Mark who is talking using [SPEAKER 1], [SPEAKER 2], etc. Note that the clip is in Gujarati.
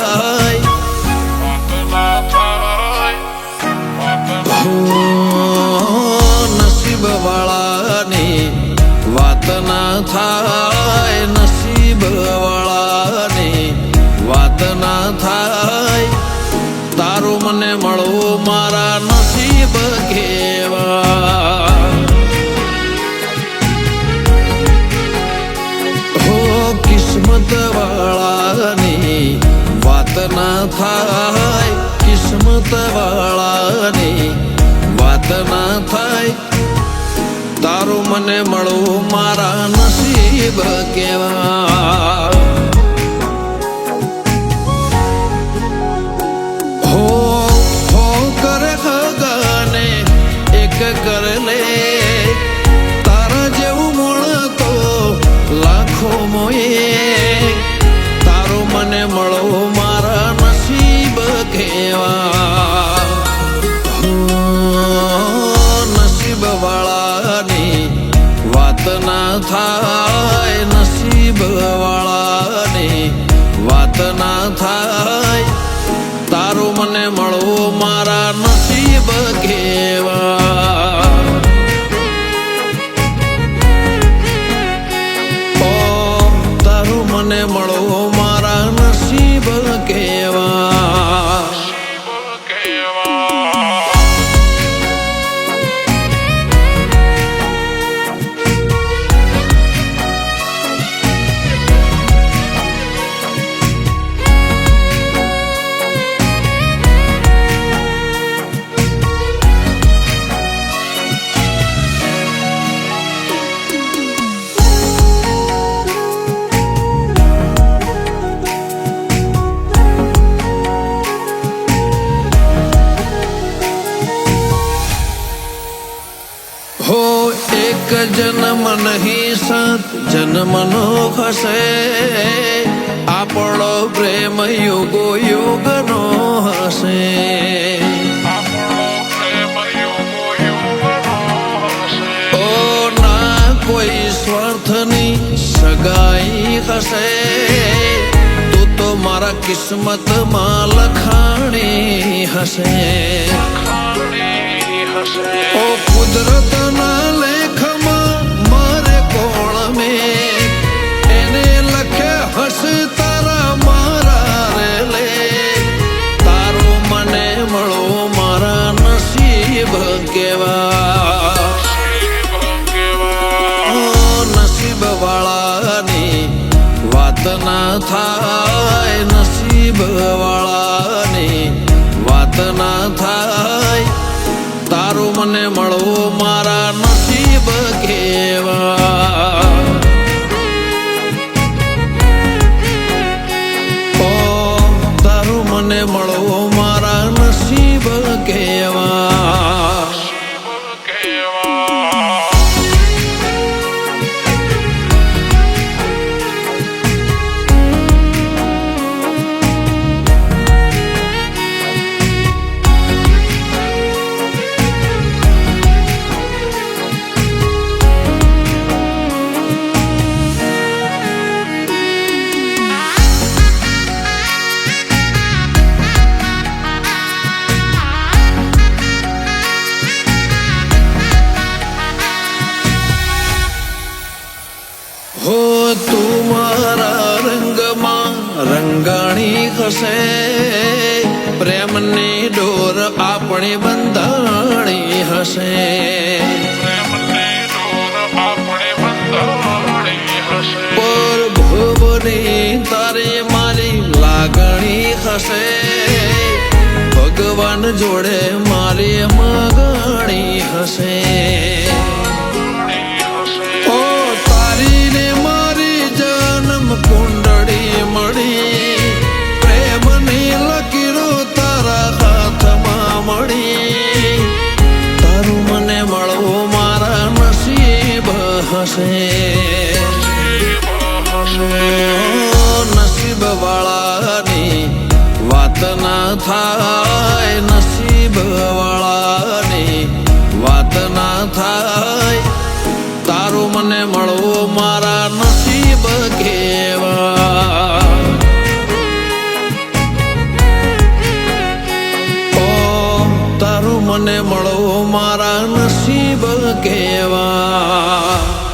[SPEAKER 1] થાય નસીબ વાળાની વાત ના થાય નસીબ વાળાની વાત ના થાય તારું મને મળવું મારા નસીબ કેવા કિસ્મત વાળાની વાત ના થાય કિસ્મત વાળાની વાત ના થાય તારું મને મળવું મારા નસીબ કેવા હો કરે ખગાને એક કર લે તારા જેવું મળતો લાખો મોએ તારો મને મળો મારા નસીબ કેવા નસીબ વાળાની વાત ના થાય નસીબ વાળાની વાત ના થાય તારું મને મળો મારા નસીબ કેવા મને મળો મારા નસીબ કેવા હો એક જન્મ નહીં સાત જન્મનો હશે આપણો પ્રેમ યુગો યુગનો હશે ઓ ના કોઈ સ્વાર્થની સગાઈ હશે તું તો મારા કિસ્મતમાં લખાણી હશે ઓ કુદરતના લેખમાં મારે કોણ મેં એને લખે હશે તારા મારા રે લે તારું મને મળો મારા નસીબ કેવા નસીબ વાળાની વાત ના થાય નસીબ વાળાની વાત ના થાય તારું મને મળો મારા નસીબ કેવા ઓ તારું મને મળો મારા નસીબ કેવા હો તું મારા રંગમાં રંગાણી હશે પ્રેમની ડોર આપણી બંધાણી હશે પર ભવની તારી મારી લાગણી હશે ભગવાન જોડે મારી માગણી હશે કુંડળી મળી પ્રેમની લકીરો તારા હાથમાં મળી તારું મને મળવું મારા નસીબ હશે નસીબ વાળાની વાત ના થાય નસીબ વાળાની વાત ના થાય તારું મને મળવું મારા નસીબ કેવા ને મળવો મારા નસીબ કેવા.